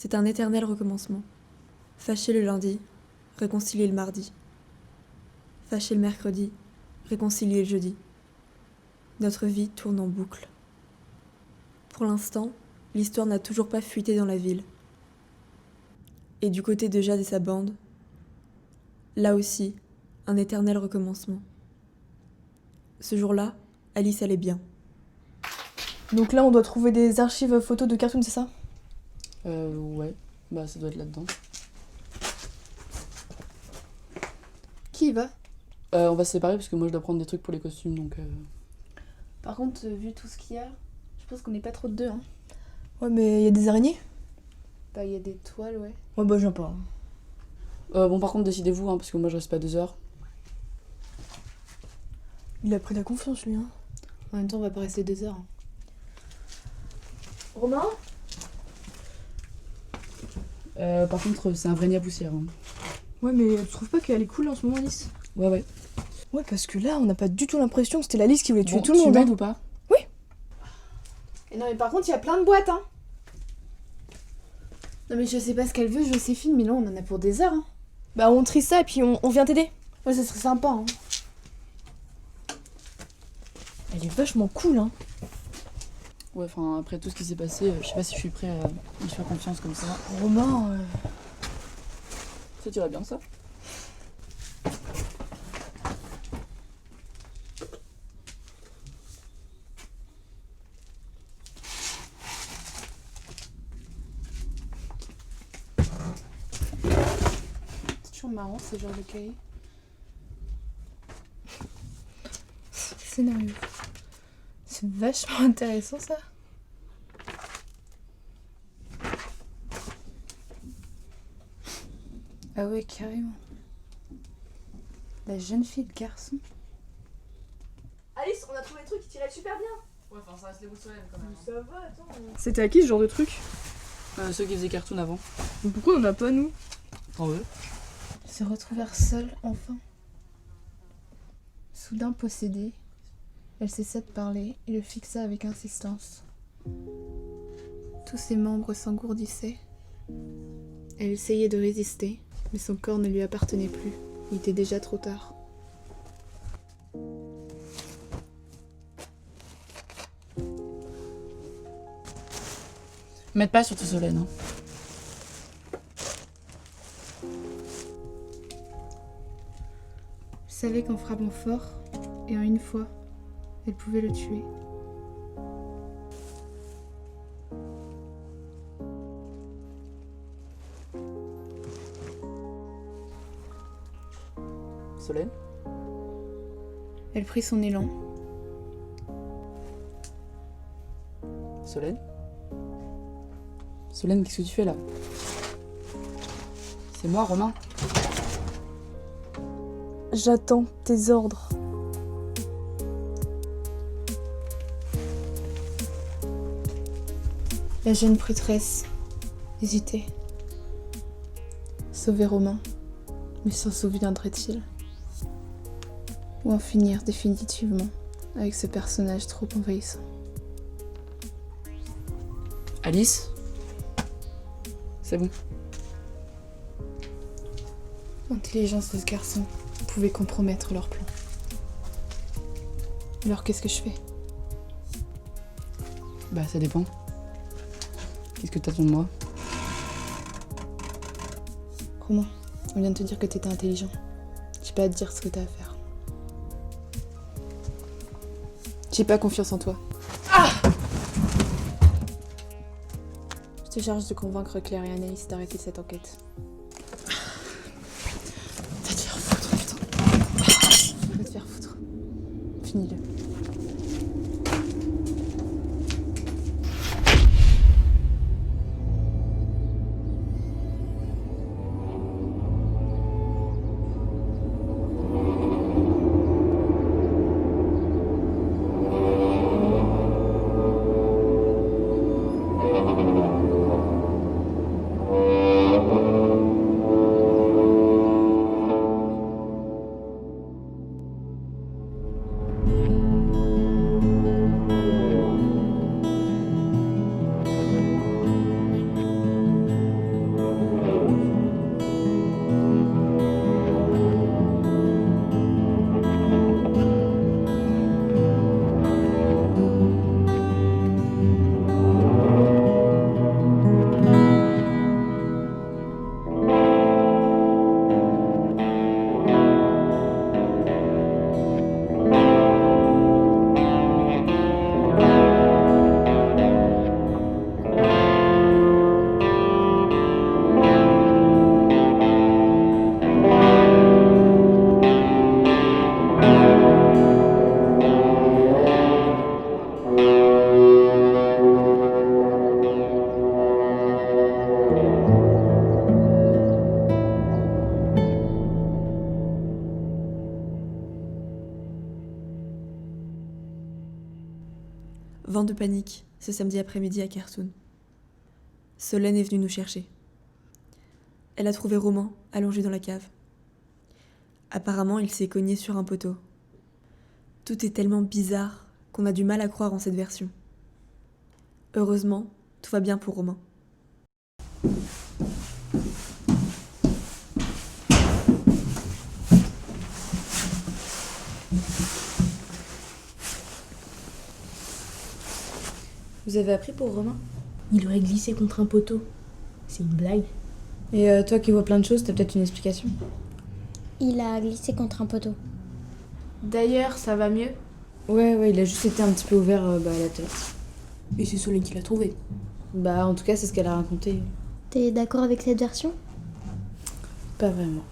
C'est un éternel recommencement. Fâché le lundi, réconcilié le mardi. Fâché le mercredi, réconcilié le jeudi. Notre vie tourne en boucle. Pour l'instant, l'histoire n'a toujours pas fuité dans la ville. Et du côté de Jade et sa bande, là aussi, un éternel recommencement. Ce jour-là, Alice allait bien. Donc là, on doit trouver des archives photos de cartoons, c'est ça? Ouais. Bah, ça doit être là-dedans. Qui y va? On va se séparer parce que moi, je dois prendre des trucs pour les costumes, donc... Par contre, vu tout ce qu'il y a, je pense qu'on n'est pas trop de deux, hein. Ouais, mais il y a des araignées? Bah, il y a des toiles, ouais. Ouais, bah, je viens pas. Bon, par contre, décidez-vous, hein, parce que moi, je reste pas 2 heures. Il a pris la confiance, lui, hein. En même temps, on va pas rester 2 heures. Hein. Romain? Par contre, c'est un vrai nid à poussière. Hein. Ouais, mais tu trouves pas qu'elle est cool en ce moment, Alice? Ouais. Ouais, parce que là, on n'a pas du tout l'impression que c'était la Alice qui voulait tuer Bon, tout le monde. Tu Hein. m'aides ou pas? Oui. Et non, mais par contre, il y a plein de boîtes, hein. Non, mais je sais pas ce qu'elle veut, Joséphine, mais là, on en a pour des heures, hein. Bah, on trie ça et puis on vient t'aider. Ouais, ça serait sympa, hein. Elle est vachement cool, hein. Ouais, enfin, après tout ce qui s'est passé, je sais pas si je suis prêt à lui faire confiance comme ça. Romain, Ça t'irait bien, ça? C'est toujours marrant, ce genre de cahier. Scénario. C'est vachement intéressant, ça. Ah ouais, carrément. La jeune fille, le garçon. Alice, on a trouvé des trucs qui tiraient super bien. Ouais, enfin, ça reste les bouts de soleil quand même. Ça va, attends. C'était à qui ce genre de truc? Ceux qui faisaient cartoon avant. Mais pourquoi on en a pas, nous? En eux. Se retrouvèrent seule, enfin. Soudain possédée, elle cessa de parler et le fixa avec insistance. Tous ses membres s'engourdissaient. Elle essayait de résister, mais son corps ne lui appartenait plus. Il était déjà trop tard. M'aide pas surtout Solène. Hein. Elle savait qu'en frappant fort, et en une fois, elle pouvait le tuer. Solène? Elle prit son élan. Solène? Solène, qu'est-ce que tu fais là? C'est moi, Romain. J'attends tes ordres. La jeune prêtresse hésitait. Sauver Romain, mais s'en souviendrait-il? Ou en finir définitivement avec ce personnage trop envahissant? Alice? C'est bon. L'intelligence de ce garçon pouvait compromettre leur plan. Alors qu'est-ce que je fais? Bah, ça dépend. Qu'est-ce que t'attends de moi? Romain, on vient de te dire que t'étais intelligent. J'ai pas à te dire ce que t'as à faire. J'ai pas confiance en toi. Je te charge de convaincre Claire et Anaïs d'arrêter cette enquête. Va te faire foutre, putain. Va te faire foutre. Finis-le. Vent de panique, ce samedi après-midi à Khartoum. Solène est venue nous chercher. Elle a trouvé Romain allongé dans la cave. Apparemment, il s'est cogné sur un poteau. Tout est tellement bizarre qu'on a du mal à croire en cette version. Heureusement, tout va bien pour Romain. Vous avez appris pour Romain? Il aurait glissé contre un poteau. C'est une blague. Et toi qui vois plein de choses, t'as peut-être une explication? Il a glissé contre un poteau. D'ailleurs, ça va mieux? Ouais, il a juste été un petit peu ouvert à la tête. Et c'est Solène qui l'a trouvé. Bah, en tout cas, c'est ce qu'elle a raconté. T'es d'accord avec cette version? Pas vraiment.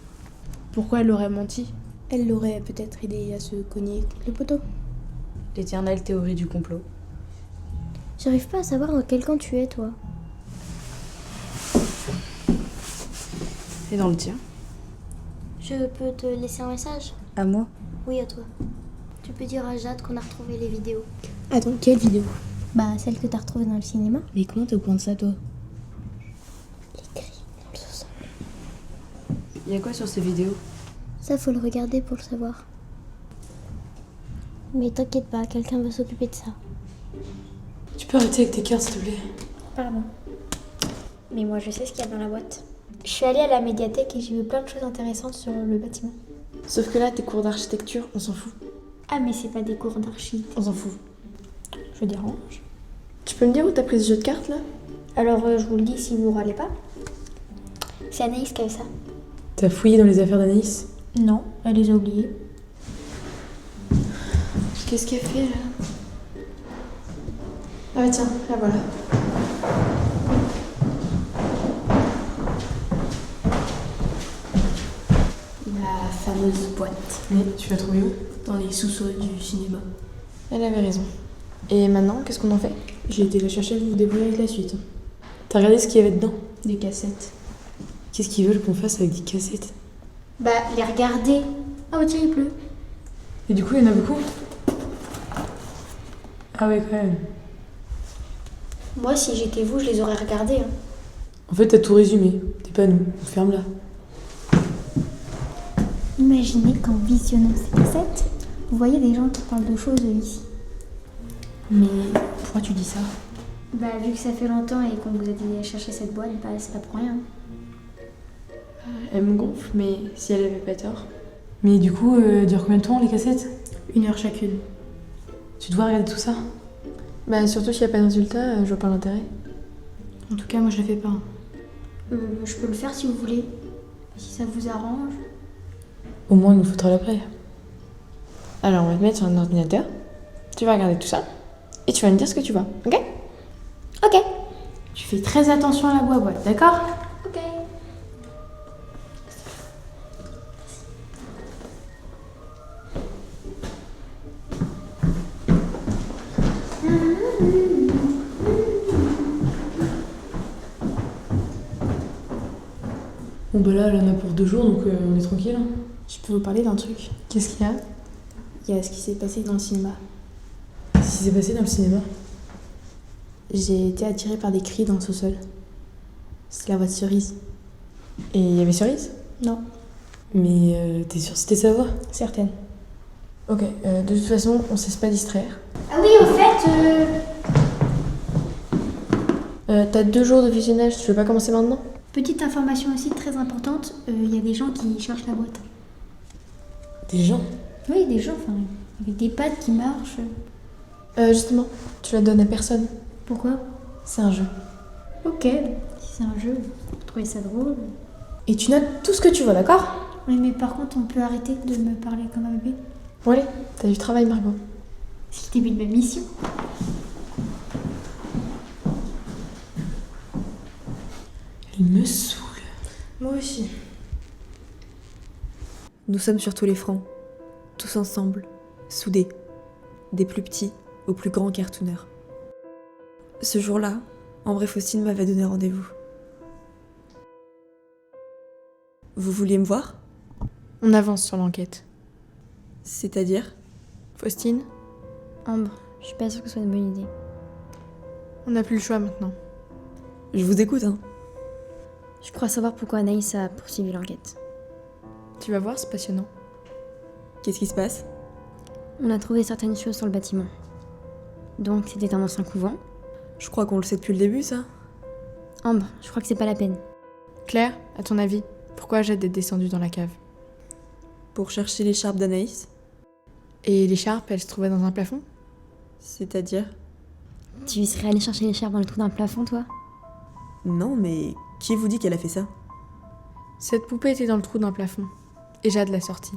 Pourquoi elle aurait menti? Elle l'aurait peut-être aidé à se cogner contre le poteau. L'éternelle théorie du complot. J'arrive pas à savoir dans quel camp tu es, toi. Et dans le tien? Je peux te laisser un message? À moi? Oui, à toi. Tu peux dire à Jade qu'on a retrouvé les vidéos. Attends, quelle vidéo? Bah, celle que t'as retrouvée dans le cinéma. Mais comment t'es au courant de ça, toi? Les cris dans le sous-sol. Il y a quoi sur ces vidéos? Ça, faut le regarder pour le savoir. Mais t'inquiète pas, quelqu'un va s'occuper de ça. Tu peux arrêter avec tes cartes, s'il te plaît? Pardon. Mais moi, je sais ce qu'il y a dans la boîte. Je suis allée à la médiathèque et j'ai vu plein de choses intéressantes sur le bâtiment. Sauf que là, tes cours d'architecture, on s'en fout. Ah, mais c'est pas des cours d'archi. On s'en fout. Je dérange. Tu peux me dire où t'as pris ce jeu de cartes, là? Alors, je vous le dis si vous râlez pas. C'est Anaïs qui a eu ça. T'as fouillé dans les affaires d'Anaïs? Non, elle les a oubliés. Qu'est-ce qu'elle fait, là? Ah bah tiens, la voilà. La fameuse boîte. Oui, tu l'as trouvée où? Dans les sous-sols du cinéma. Elle avait raison. Et maintenant, qu'est-ce qu'on en fait? J'ai été la chercher, vous vous débrouillez avec la suite. T'as regardé ce qu'il y avait dedans? Des cassettes. Qu'est-ce qu'ils veulent qu'on fasse avec des cassettes? Bah, les regarder. Ah, bah tiens, il pleut. Et du coup, il y en a beaucoup? Ah ouais, quand même. Moi, si j'étais vous, je les aurais regardés. Hein. En fait, t'as tout résumé. T'es pas nous. Ferme-la. Imaginez qu'en visionnant ces cassettes, vous voyez des gens qui parlent de choses ici. Mais pourquoi tu dis ça? Bah, vu que ça fait longtemps et qu'on vous a dit à chercher cette boîte, bah, c'est pas pour rien. Elle me gonfle, mais si elle avait pas tort. Mais du coup, dure combien de temps les cassettes? 1 heure chacune. Tu dois regarder tout ça? Bah surtout s'il y a pas de résultat, je vois pas l'intérêt. En tout cas, moi je le fais pas. Je peux le faire si vous voulez. Si ça vous arrange. Au moins, il nous faudra l'après. Alors, on va te mettre sur un ordinateur. Tu vas regarder tout ça. Et tu vas me dire ce que tu vois, ok? Ok. Tu fais très attention à la boîte, d'accord? Ok. Bon bah là, elle en a pour 2 jours, donc on est tranquille. Hein. Je peux vous parler d'un truc. Qu'est-ce qu'il y a? Il y a ce qui s'est passé dans le cinéma. Qu'est-ce qui s'est passé dans le cinéma? J'ai été attirée par des cris dans le sous-sol. C'est la voix de Cerise. Et il y avait Cerise? Non, Mais t'es sûre que c'était sa voix? certaine. Ok, de toute façon, on sait pas distraire. Ah oui, au fait, T'as 2 jours de visionnage, tu veux pas commencer maintenant? petite information aussi très importante, il y a des gens qui cherchent la boîte. Des gens? Oui, des gens, enfin, avec des pattes qui marchent. Justement, tu la donnes à personne. Pourquoi? C'est un jeu. Ok, si c'est un jeu, vous trouvez ça drôle. Et tu notes tout ce que tu vois, d'accord? Oui, mais par contre, on peut arrêter de me parler comme un bébé. Bon allez, t'as du travail, Margot. C'est le début de ma mission. Elle me saoule. Moi aussi. Nous sommes sur tous les fronts, tous ensemble, soudés, des plus petits aux plus grands cartooners. Ce jour-là, Ambre et Faustine m'avaient donné rendez-vous. Vous vouliez me voir? On avance sur l'enquête. C'est-à-dire? Faustine? Ambre, Je suis pas sûre que ce soit une bonne idée. On n'a plus le choix maintenant. Je vous écoute, hein. Je crois savoir pourquoi Anaïs a poursuivi l'enquête. Tu vas voir, c'est passionnant. Qu'est-ce qui se passe? On a trouvé certaines choses sur le bâtiment. Donc c'était un ancien couvent. Je crois qu'on le sait depuis le début, ça. Ambre, je crois que c'est pas la peine. Claire, à ton avis, pourquoi Jade est descendue dans la cave? Pour chercher l'écharpe d'Anaïs. Et l'écharpe, elle se trouvait dans un plafond? C'est-à-dire? Tu serais allé chercher l'écharpe dans le trou d'un plafond, toi? Non, mais qui vous dit qu'elle a fait ça? Cette poupée était dans le trou d'un plafond. Et Jade l'a sortie.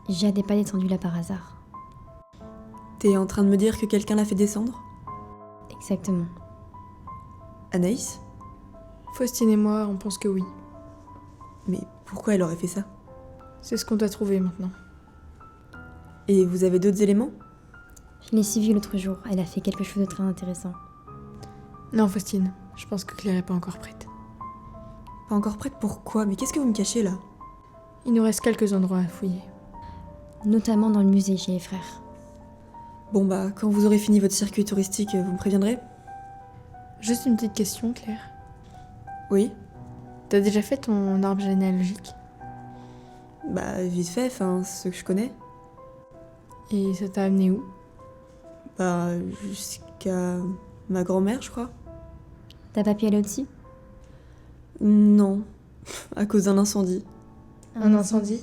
Jade n'est pas descendue là par hasard. T'es en train de me dire que quelqu'un l'a fait descendre? Exactement. Anaïs? Faustine et moi, on pense que oui. Mais pourquoi elle aurait fait ça? C'est ce qu'on doit trouver maintenant. Et vous avez d'autres éléments? Je l'ai suivie l'autre jour. Elle a fait quelque chose de très intéressant. Non, Faustine, je pense que Claire est pas encore prête. Pas encore prête pour quoi? Mais qu'est-ce que vous me cachez là? Il nous reste quelques endroits à fouiller. Notamment dans le musée chez les frères. Bon bah, quand vous aurez fini votre circuit touristique, vous me préviendrez? Juste une petite question, Claire. Oui? T'as déjà fait ton arbre généalogique? Bah, vite fait, enfin, ceux que je connais. Et ça t'a amené où? Bah, jusqu'à ma grand-mère, je crois. T'as pas pu aller au-dessus? Non, à cause d'un incendie. Un incendie?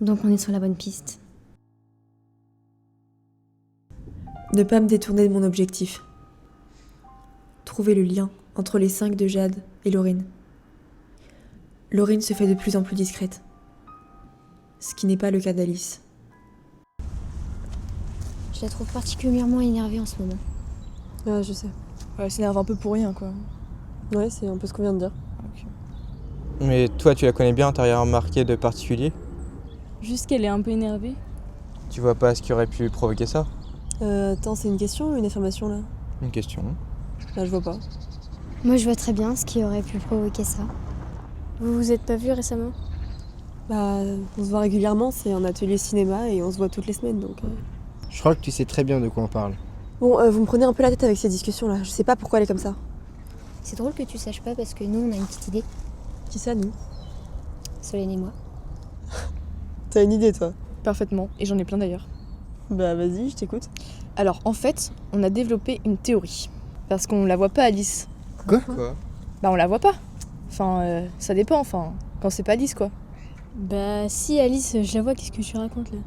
Donc on est sur la bonne piste. Ne pas me détourner de mon objectif. Trouver le lien entre les 5 de Jade et Laurine. Laurine se fait de plus en plus discrète. Ce qui n'est pas le cas d'Alice. Je la trouve particulièrement énervée en ce moment. Ouais, je sais. Elle s'énerve un peu pour rien, quoi. Ouais, c'est un peu ce qu'on vient de dire. Mais toi, tu la connais bien, t'as rien remarqué de particulier? Juste qu'elle est un peu énervée. Tu vois pas ce qui aurait pu provoquer ça? Attends, c'est une question ou une affirmation, là? Une question. Là, je vois pas. Moi je vois très bien ce qui aurait pu provoquer ça. Vous vous êtes pas vus récemment? Bah, on se voit régulièrement, c'est un atelier cinéma et on se voit toutes les semaines, donc... Je crois que tu sais très bien de quoi on parle. Bon, vous me prenez un peu la tête avec ces discussions-là. Je sais pas pourquoi elle est comme ça. C'est drôle que tu saches pas parce que nous on a une petite idée. Qui ça, nous? Solène et moi. T'as une idée, toi? Parfaitement, et j'en ai plein d'ailleurs. Bah, vas-y, je t'écoute. Alors, en fait, on a développé une théorie. Parce qu'on la voit pas, Alice. Quoi? Bah, on la voit pas. Enfin, ça dépend, enfin, quand c'est pas Alice, quoi. Bah si Alice, je la vois, qu'est-ce que tu racontes là?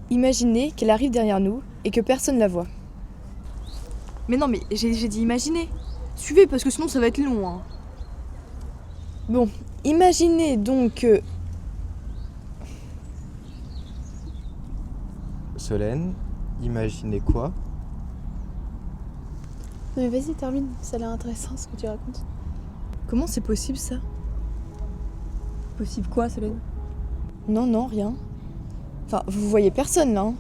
Imaginez qu'elle arrive derrière nous et que personne la voit. Mais non, mais j'ai dit imaginer. Suivez, parce que sinon ça va être long, hein. Bon, imaginez donc que... Solène, imaginez quoi? Non mais vas-y, termine, ça a l'air intéressant ce que tu racontes. Comment c'est possible, ça? Possible quoi, Solène? Non, rien. Enfin, vous voyez personne, là, hein.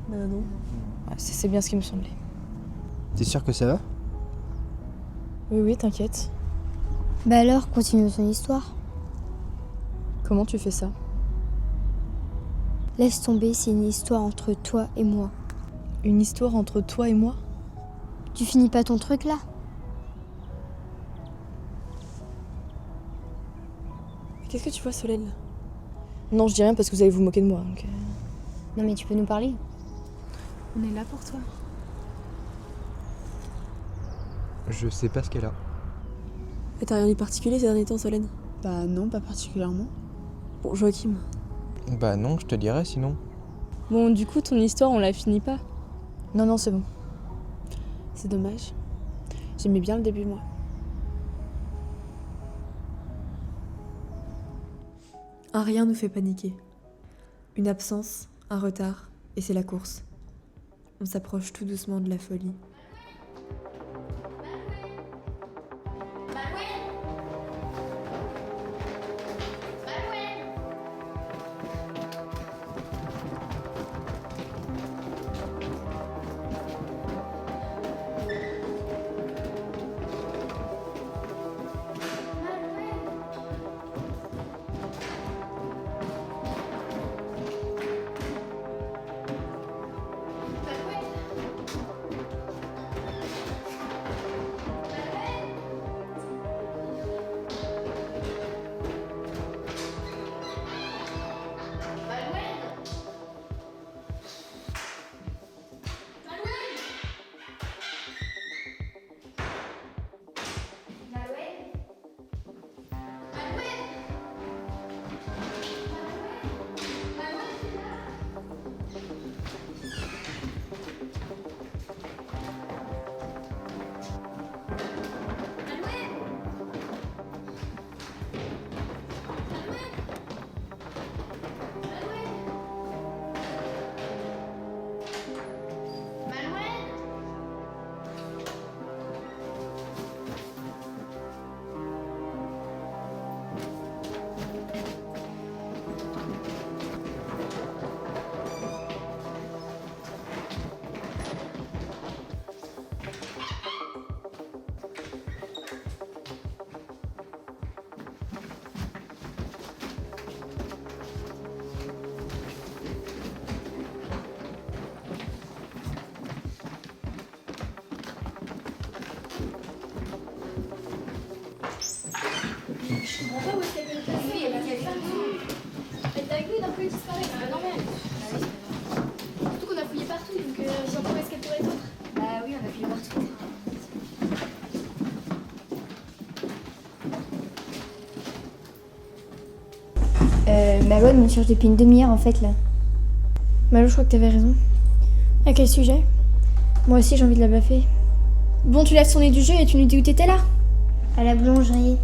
Bah non. Ouais, c'est bien ce qui me semblait. T'es sûr que ça va? Oui, t'inquiète. Bah alors, continue ton histoire. Comment tu fais ça? Laisse tomber, c'est une histoire entre toi et moi. Une histoire entre toi et moi? Tu finis pas ton truc là? Qu'est-ce que tu vois, Solène? Non, je dis rien parce que vous allez vous moquer de moi, donc... Non mais tu peux nous parler? On est là pour toi. Je sais pas ce qu'elle a. Et t'as rien de particulier ces derniers temps, Solène? Bah non, pas particulièrement. Bon, Joachim. Bah non, je te dirais sinon. Bon, du coup, ton histoire, on la finit pas. Non, c'est bon. C'est dommage. J'aimais bien le début, moi. Un rien nous fait paniquer. Une absence, un retard, et c'est la course. On s'approche tout doucement de la folie. Je comprends pas où est-ce qu'elle peut être passée. Elle t'a vu d'un coup elle disparaît. Non mais surtout qu'on a fouillé partout, donc je vois pas où est-ce qu'elle pourrait être. Bah oui, on a fouillé partout. Malo me cherche depuis une demi-heure en fait là. Malo, je crois que t'avais raison. À quel sujet? Moi aussi, j'ai envie de la baffer. Bon, tu lèves son nez du jeu et tu nous dis où t'étais là? À la boulangerie.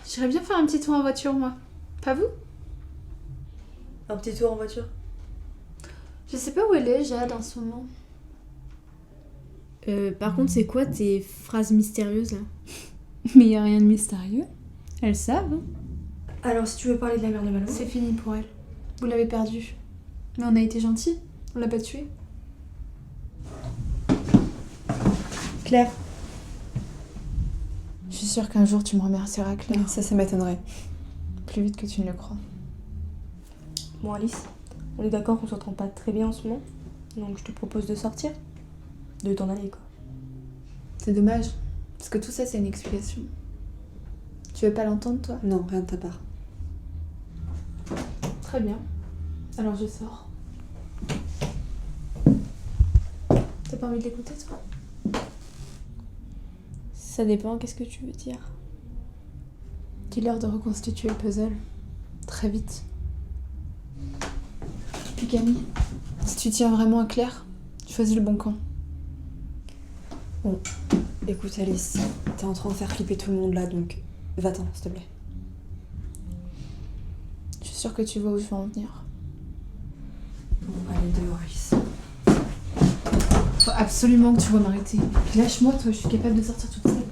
J'irais bien faire un petit tour en voiture, moi. Pas vous? Un petit tour en voiture. Je sais pas où elle est, Jade, en ce moment. Par contre, c'est quoi tes phrases mystérieuses là? Mais y a rien de mystérieux. Elles savent. Hein. Alors, si tu veux parler de la mère de Malo. C'est fini pour elle. Vous l'avez perdue. Mais on a été gentils. On l'a pas tuée. Claire. Je suis sûre qu'un jour tu me remercieras, Claire. Ça m'étonnerait. Plus vite que tu ne le crois. Bon, Alice, on est d'accord qu'on s'entend pas très bien en ce moment. Donc, je te propose de sortir. De t'en aller, quoi. C'est dommage. Parce que tout ça, c'est une explication. Tu veux pas l'entendre, toi? Non, rien de ta part. Très bien. Alors je sors. T'as pas envie de l'écouter, toi? Ça dépend, qu'est-ce que tu veux dire? Dis-leur de reconstituer le puzzle. Très vite. Puis Camille, si tu tiens vraiment à Claire, choisis le bon camp. Bon, écoute Alice, t'es en train de faire flipper tout le monde là, donc va-t'en, s'il te plaît. Je suis sûre que tu vois où je veux en venir. Bon, allez, dehors, Alice. Faut absolument que tu vois m'arrêter. Puis lâche-moi, toi, je suis capable de sortir toute seule.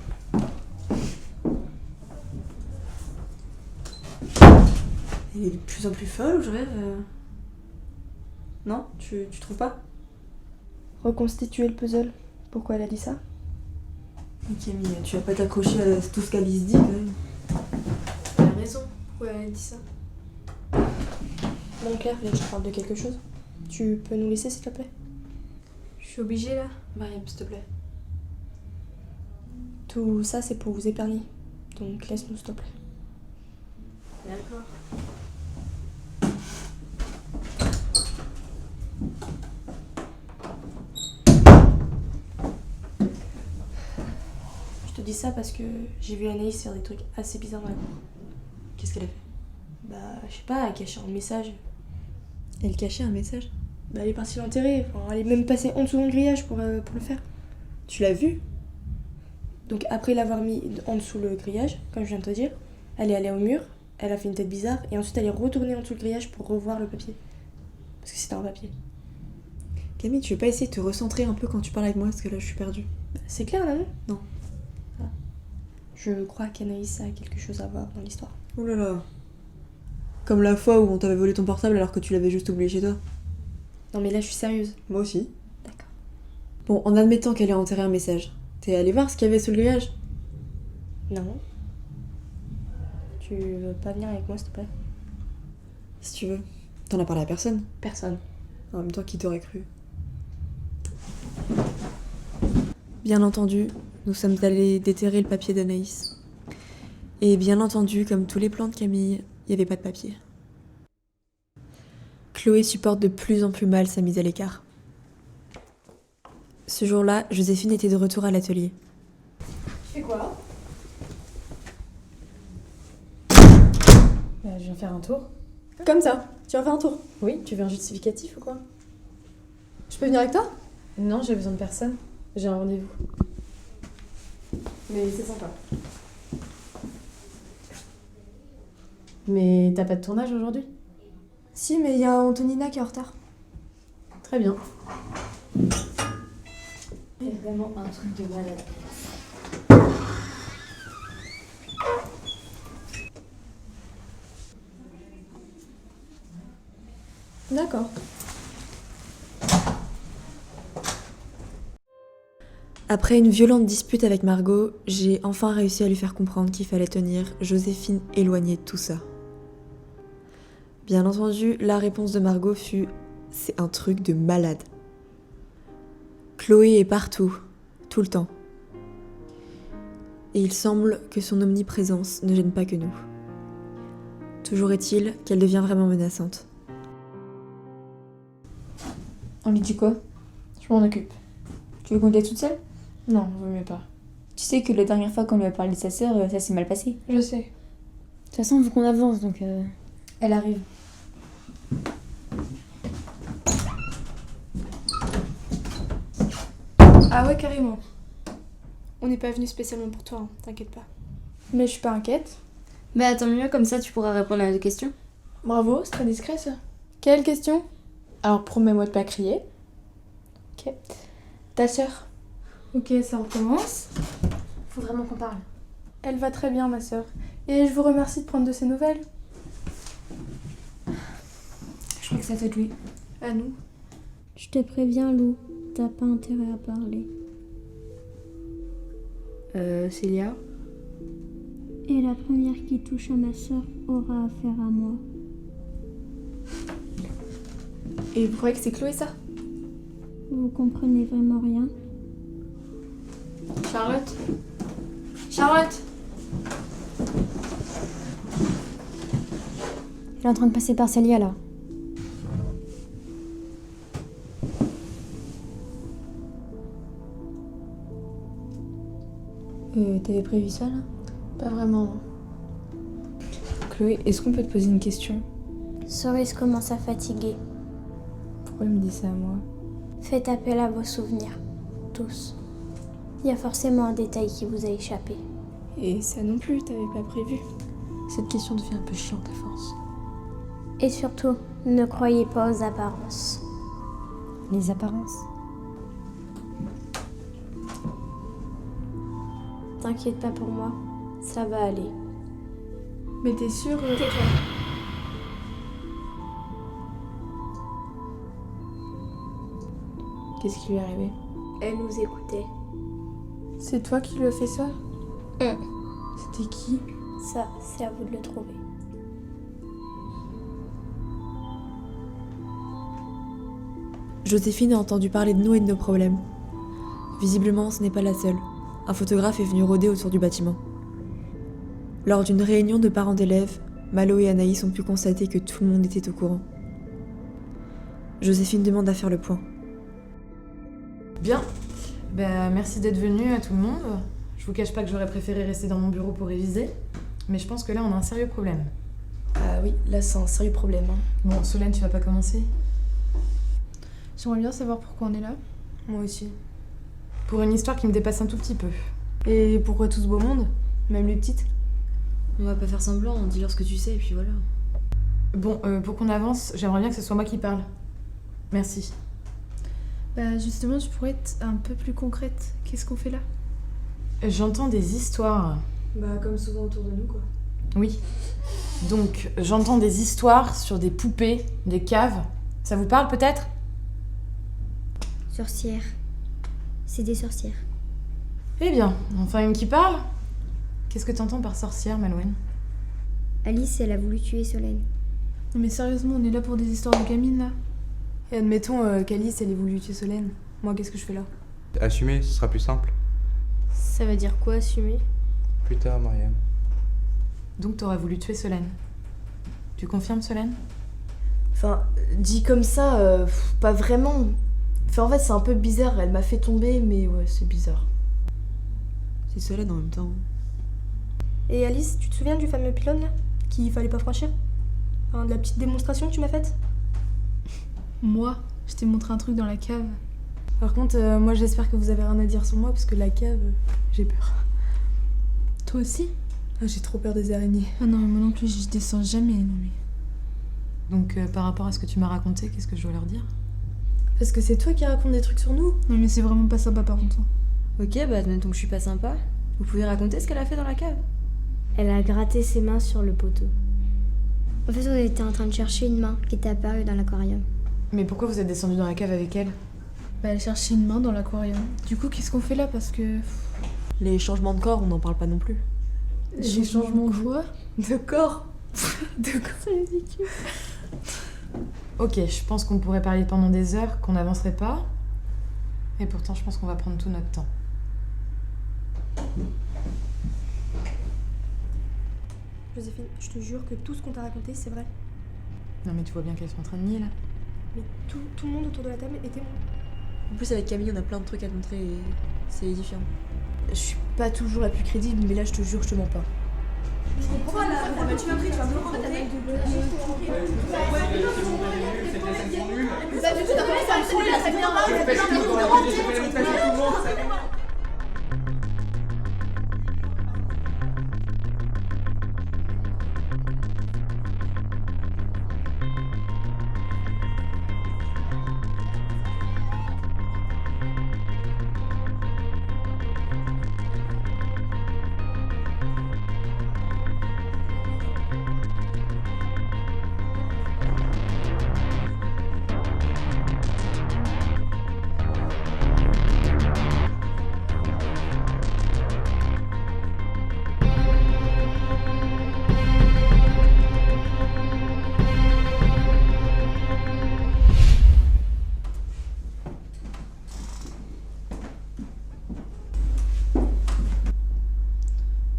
Elle est de plus en plus folle ou je rêve Non, tu trouves pas? Reconstituer le puzzle. Pourquoi elle a dit ça? Camille, tu vas pas t'accrocher à tout ce qu'Alice dit quand même. Elle a raison. Pourquoi elle a dit ça? Bon Claire, je te parle de quelque chose. Tu peux nous laisser s'il te plaît? Je suis obligée là. Mariam, s'il te plaît. Tout ça c'est pour vous épargner. Donc laisse-nous s'il te plaît. D'accord. Je te dis ça parce que j'ai vu Anaïs faire des trucs assez bizarres dans la cour. Qu'est-ce qu'elle a fait? Bah, je sais pas, elle cachait un message. Elle cachait un message? Bah, elle est partie l'enterrer. Enfin, elle est même passée en dessous du grillage pour le faire. Tu l'as vu? Donc, après l'avoir mis en dessous le grillage, comme je viens de te dire, elle est allée au mur, elle a fait une tête bizarre, et ensuite elle est retournée en dessous le grillage pour revoir le papier. Parce que c'était un papier. Camille, tu veux pas essayer de te recentrer un peu quand tu parles avec moi, parce que là je suis perdue. Bah, c'est clair là, non? Non. Ah. Je crois qu'Anaïs a quelque chose à voir dans l'histoire. Oh là là. Comme la fois où on t'avait volé ton portable alors que tu l'avais juste oublié chez toi. Non mais là je suis sérieuse. Moi aussi. D'accord. Bon, en admettant qu'elle ait enterré un message, t'es allé voir ce qu'il y avait sous le grillage? Non. Tu veux pas venir avec moi s'il te plaît? Si tu veux. T'en as parlé à personne? Personne. En même temps, qui t'aurait cru? Bien entendu, nous sommes allés déterrer le papier d'Anaïs. Et bien entendu, comme tous les plans de Camille, il n'y avait pas de papier. Chloé supporte de plus en plus mal sa mise à l'écart. Ce jour-là, Joséphine était de retour à l'atelier. Tu fais quoi? Je viens faire un tour. Comme ça, tu vas faire un tour. Oui, tu veux un justificatif ou quoi? Je peux venir avec toi? Non, j'ai besoin de personne. J'ai un rendez-vous. Mais c'est sympa. Mais t'as pas de tournage aujourd'hui? Si, mais il y a Antonina qui est en retard. Très bien. C'est vraiment un truc de malade. D'accord. Après une violente dispute avec Margot, j'ai enfin réussi à lui faire comprendre qu'il fallait tenir Joséphine éloignée de tout ça. Bien entendu, la réponse de Margot fut « c'est un truc de malade ». Chloé est partout, tout le temps. Et il semble que son omniprésence ne gêne pas que nous. Toujours est-il qu'elle devient vraiment menaçante. On lui dit quoi? Je m'en occupe. Tu veux qu'on le dise toute seule? Non, vaut mieux pas. Tu sais que la dernière fois qu'on lui a parlé de sa sœur, ça s'est mal passé. Je sais. De toute façon, il faut qu'on avance, donc... Elle arrive. Ah ouais, carrément. On n'est pas venu spécialement pour toi, hein, t'inquiète pas. Mais je suis pas inquiète. Bah tant mieux, comme ça tu pourras répondre à nos questions. Bravo, c'est très discret ça. Quelle question? Alors promets-moi de pas crier. Ok. Ta sœur? Ok, ça recommence. Faut vraiment qu'on parle. Elle va très bien, ma sœur. Et je vous remercie de prendre de ses nouvelles. Je crois que c'est à toi de jouer. À nous. Je te préviens, Lou, t'as pas intérêt à parler. Célia? Et la première qui touche à ma sœur aura affaire à moi. Et vous croyez que c'est Chloé, ça? Vous comprenez vraiment rien? Charlotte? Charlotte? Elle est en train de passer par Célia, là. T'avais prévu ça, là? Pas vraiment. Chloé, est-ce qu'on peut te poser une question? Cerise commence à fatiguer. Pourquoi elle me dit ça à moi? Faites appel à vos souvenirs. Tous. Il y a forcément un détail qui vous a échappé. Et ça non plus, t'avais pas prévu. Cette question devient un peu chiante à force. Et surtout, ne croyez pas aux apparences. Les apparences? T'inquiète pas pour moi, ça va aller. Mais t'es sûre? Tais-toi. Qu'est-ce qui lui est arrivé? Elle nous écoutait. C'est toi qui lui as fait ça? C'était qui? Ça, c'est à vous de le trouver. Joséphine a entendu parler de nous et de nos problèmes. Visiblement, ce n'est pas la seule. Un photographe est venu rôder autour du bâtiment. Lors d'une réunion de parents d'élèves, Malo et Anaïs ont pu constater que tout le monde était au courant. Joséphine demande à faire le point. Bien. Merci d'être venu à tout le monde. Je vous cache pas que j'aurais préféré rester dans mon bureau pour réviser, mais je pense que là on a un sérieux problème. Ah oui, là c'est un sérieux problème. Bon, Solène, tu vas pas commencer? J'aimerais bien savoir pourquoi on est là. Moi aussi. Pour une histoire qui me dépasse un tout petit peu. Et pourquoi tout ce beau monde? Même les petites? On va pas faire semblant, dis-leur ce que tu sais et puis voilà. Bon, pour qu'on avance, j'aimerais bien que ce soit moi qui parle. Merci. Bah justement, tu pourrais être un peu plus concrète. Qu'est-ce qu'on fait là? J'entends des histoires. Bah comme souvent autour de nous quoi. Oui. Donc, j'entends des histoires sur des poupées, des caves. Ça vous parle peut-être? Sorcières. C'est des sorcières. Eh bien, enfin une qui parle. Qu'est-ce que t'entends par sorcière, Malouane? Alice, elle a voulu tuer Solène. Non mais sérieusement, on est là pour des histoires de gamines là. Et admettons qu'Alice elle ait voulu tuer Solène. Moi qu'est-ce que je fais là? Assumer, ce sera plus simple. Ça veut dire quoi, assumer? Plus tard, Mariam. Donc t'aurais voulu tuer Solène. Tu confirmes, Solène? Enfin, dit comme ça, pas vraiment. Enfin, en fait, c'est un peu bizarre. Elle m'a fait tomber, mais ouais, c'est bizarre. C'est Solène en même temps. Et Alice, tu te souviens du fameux pylône là qu'il fallait pas franchir? Enfin, de la petite démonstration que tu m'as faite? Moi, je t'ai montré un truc dans la cave. Par contre, moi j'espère que vous avez rien à dire sur moi, parce que la cave, j'ai peur. Toi aussi? Ah, j'ai trop peur des araignées. Ah non, moi non plus, je descends jamais, non mais... Donc par rapport à ce que tu m'as raconté, qu'est-ce que je dois leur dire? Parce que c'est toi qui racontes des trucs sur nous. Non mais c'est vraiment pas sympa par contre. Ok, bah admettons que je suis pas sympa. Vous pouvez raconter ce qu'elle a fait dans la cave? Elle a gratté ses mains sur le poteau. En fait, on était en train de chercher une main qui était apparue dans l'aquarium. Mais pourquoi vous êtes descendu dans la cave avec elle? Bah elle cherchait une main dans l'aquarium. Du coup, qu'est-ce qu'on fait là? Parce que... Les changements de corps, on n'en parle pas non plus. Les changements de quoi? De corps. De corps, c'est ridicule. Ok, je pense qu'on pourrait parler pendant des heures, qu'on n'avancerait pas. Et pourtant, je pense qu'on va prendre tout notre temps. Joséphine, je te jure que tout ce qu'on t'a raconté, c'est vrai. Non mais tu vois bien qu'elles sont en train de nier là. Mais tout le monde autour de la table est témoin. En plus, avec Camille, on a plein de trucs à te montrer et c'est édifiant. Je suis pas toujours la plus crédible, mais là, je te jure, je te mens pas. Je comprends là, tu m'as pris, tu vas me rendre ta taille de...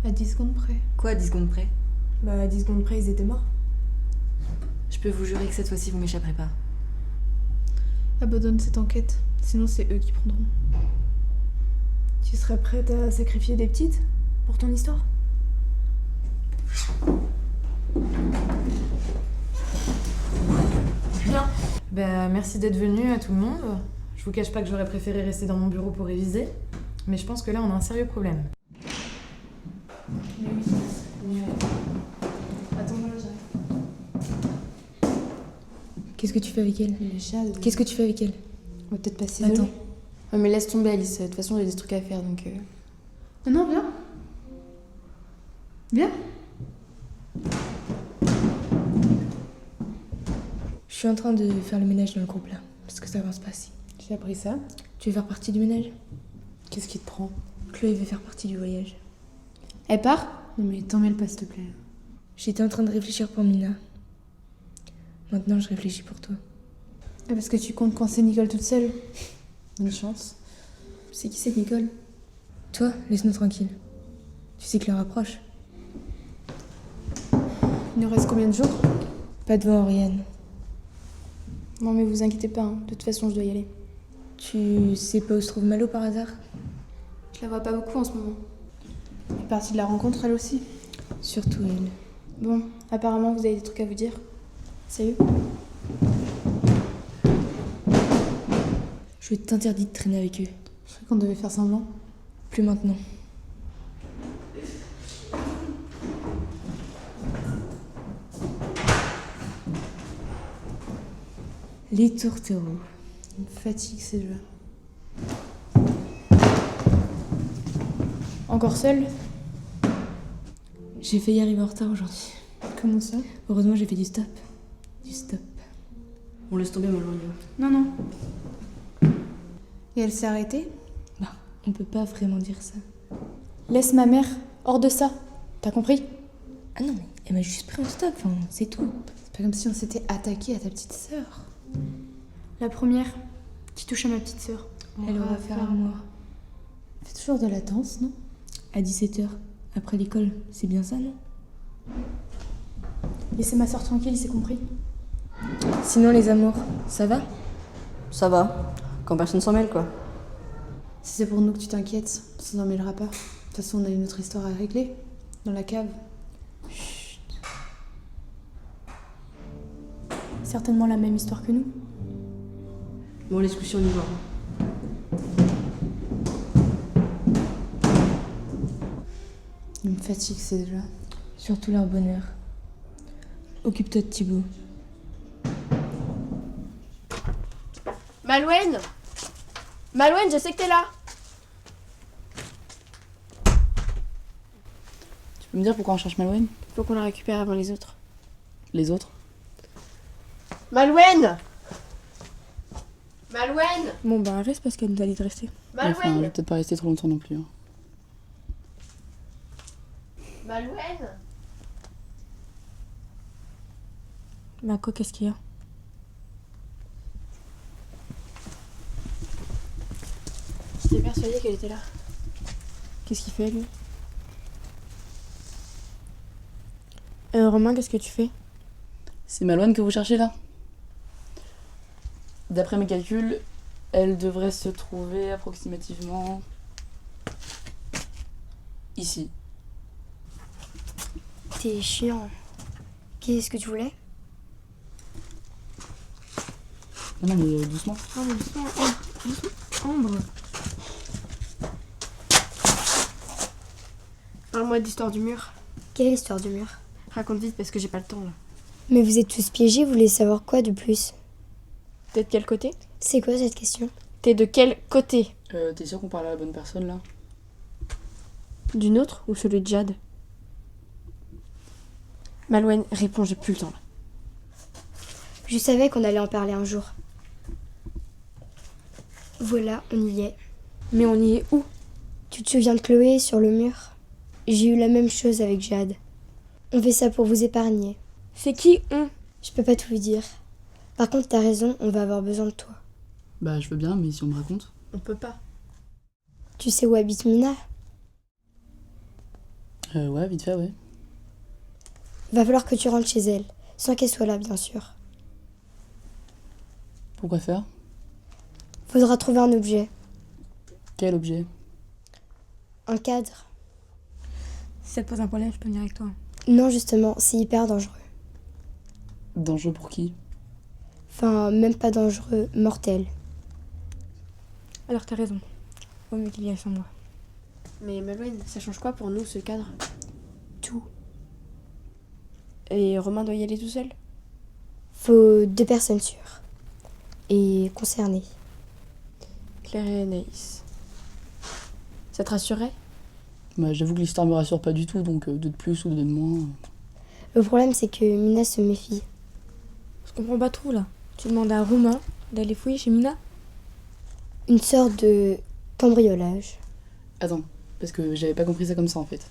À 10 secondes près. Quoi, 10 secondes près? Bah, à 10 secondes près, ils étaient morts. Je peux vous jurer que cette fois-ci, vous m'échapperez pas. Abandonne cette enquête, sinon c'est eux qui prendront. Tu serais prête à sacrifier des petites pour ton histoire? Bien. Ben, merci d'être venu à tout le monde. Je vous cache pas que j'aurais préféré rester dans mon bureau pour réviser. Mais je pense que là, on a un sérieux problème. Attends, là, j'arrive. Qu'est-ce que tu fais avec elle? Qu'est-ce que tu fais avec elle? On va peut-être passer. Attends. Ouais, mais laisse tomber, Alice. De toute façon, j'ai des trucs à faire, donc... Non, viens. Viens. Je suis en train de faire le ménage dans le groupe là, parce que ça avance pas si. J'ai appris ça. Tu veux faire partie du ménage? Qu'est-ce qui te prend? Chloé veut faire partie du voyage. Elle part? Non mais t'en mêles pas, s'il te plaît. J'étais en train de réfléchir pour Mina. Maintenant, je réfléchis pour toi. Ah, parce que tu comptes coincer Nicole toute seule? Bonne chance. C'est qui cette Nicole? Toi, laisse-nous tranquille. Tu sais que l'heure approche. Il nous reste combien de jours? Pas devant Oriane. Non mais vous inquiétez pas, hein. De toute façon je dois y aller. Tu sais pas où se trouve Malo par hasard? Je la vois pas beaucoup en ce moment. Elle est partie de la rencontre elle aussi. Surtout elle. Bon, apparemment vous avez des trucs à vous dire. Salut. Je t'interdis de traîner avec eux. Je croyais qu'on devait faire semblant. Plus maintenant. Les tourtereaux. Il me fatigue ces jeux. Encore seule? J'ai failli arriver en retard aujourd'hui. Comment ça? Heureusement, j'ai fait du stop. Du stop. On laisse tomber Malonio. Non, non. Et elle s'est arrêtée? Bah, on peut pas vraiment dire ça. Laisse ma mère hors de ça. T'as compris? Ah non, mais elle m'a juste pris en stop, enfin, c'est tout. C'est pas comme si on s'était attaqué à ta petite sœur. La première qui touche à ma petite sœur. Elle aura affaire à moi. Fais toujours de la danse, non? À 17h, après l'école, c'est bien ça, non? Laissez ma sœur tranquille, c'est compris? Sinon, les amours, ça va? Ça va, quand personne s'en mêle quoi. Si c'est pour nous que tu t'inquiètes, on s'en mêlera pas. De toute façon, on a une autre histoire à régler. Dans la cave. Chut. Certainement la même histoire que nous. Bon, les coucher, on y va. Il me fatigue, c'est déjà. Surtout leur bonheur. Occupe-toi de Thibaut. Malouane Malouane, je sais que t'es là. Tu peux me dire pourquoi on cherche Malouane? Faut qu'on la récupère avant les autres. Les autres? Malouane Malouane Bon, bah, reste parce qu'elle nous a dit de rester. Enfin, je Malouane vais peut-être pas rester trop longtemps non plus. Hein. Malouane Bah, quoi, qu'est-ce qu'il y a? persuadée qu'elle était là. Qu'est-ce qu'il fait, lui? Romain, qu'est-ce que tu fais? C'est Malouane que vous cherchez là? D'après mes calculs, elle devrait se trouver approximativement ici. T'es chiant. Qu'est-ce que tu voulais? Non, mais doucement. Oh, mais doucement, Ambre. Parle-moi de l'histoire du mur. Quelle histoire du mur? Raconte vite parce que j'ai pas le temps là. Mais vous êtes tous piégés, vous voulez savoir quoi de plus? T'es de quel côté? C'est quoi cette question? T'es de quel côté? T'es sûr qu'on parle à la bonne personne là? Du nôtre ou celui de Jade? Malouane, réponds, j'ai plus le temps là. Je savais qu'on allait en parler un jour. Voilà, on y est. Mais on y est où? Tu te souviens de Chloé sur le mur? J'ai eu la même chose avec Jade. On fait ça pour vous épargner. C'est qui on? Je peux pas tout vous dire. Par contre, t'as raison, on va avoir besoin de toi. Bah je veux bien, mais si on me raconte. On peut pas. Tu sais où habite Mina? Ouais, vite fait, ouais. Va falloir que tu rentres chez elle, sans qu'elle soit là, bien sûr. Pourquoi faire? Faudra trouver un objet. Quel objet? Un cadre. Si ça te pose un problème, je peux venir avec toi. Non, justement, c'est hyper dangereux. Dangereux pour qui? Enfin, même pas dangereux, mortel. Alors t'as raison. Vaut mieux qu'il y aille sans moi. Mais Malouane, ça change quoi pour nous ce cadre? Tout. Et Romain doit y aller tout seul? Faut 2 personnes sûres. Et concernées. Claire et Anaïs. Ça te rassurerait? Bah j'avoue que l'histoire me rassure pas du tout, donc 2 de plus ou 2 de moins. Le problème, c'est que Mina se méfie. Je comprends pas trop là. Tu demandes à Romain d'aller fouiller chez Mina? Une sorte de cambriolage. Attends, parce que j'avais pas compris ça comme ça en fait.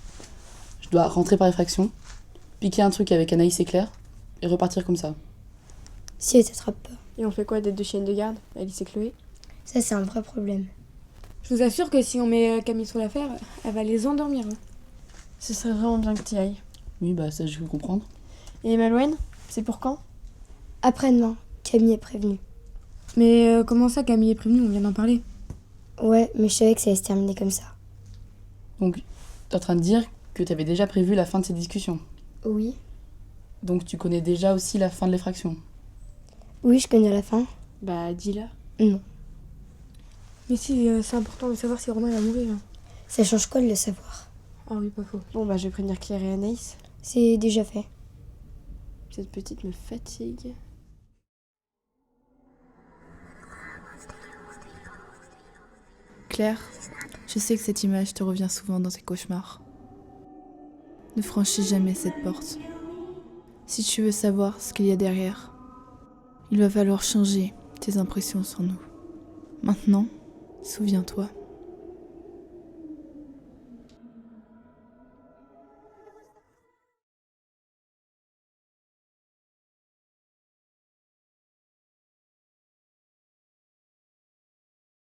Je dois rentrer par effraction, piquer un truc avec Anaïs et Claire, et repartir comme ça. Si elle t'attrape pas. Et on fait quoi des 2 chiennes de garde, Alice et Chloé? Ça, c'est un vrai problème. Je vous assure que si on met Camille sur l'affaire, elle va les endormir. Hein. Ce serait vraiment bien que t'y ailles. Oui, bah ça je peux comprendre. Et Malouane, c'est pour quand? Après-demain, Camille est prévenue. Mais comment ça, Camille est prévenue? On vient d'en parler. Ouais, mais je savais que ça allait se terminer comme ça. Donc, t'es en train de dire que t'avais déjà prévu la fin de ces discussions? Oui. Donc tu connais déjà aussi la fin de l'effraction? Oui, je connais la fin. Bah, dis-la. Non. Mais si, c'est important de savoir si Romain va mourir. Hein. Ça change quoi de le savoir? Ah oui, pas faux. Bon, bah, je vais prévenir Claire et Anaïs. C'est déjà fait. Cette petite me fatigue. Claire, je sais que cette image te revient souvent dans tes cauchemars. Ne franchis jamais cette porte. Si tu veux savoir ce qu'il y a derrière, il va falloir changer tes impressions sur nous. Maintenant, souviens-toi,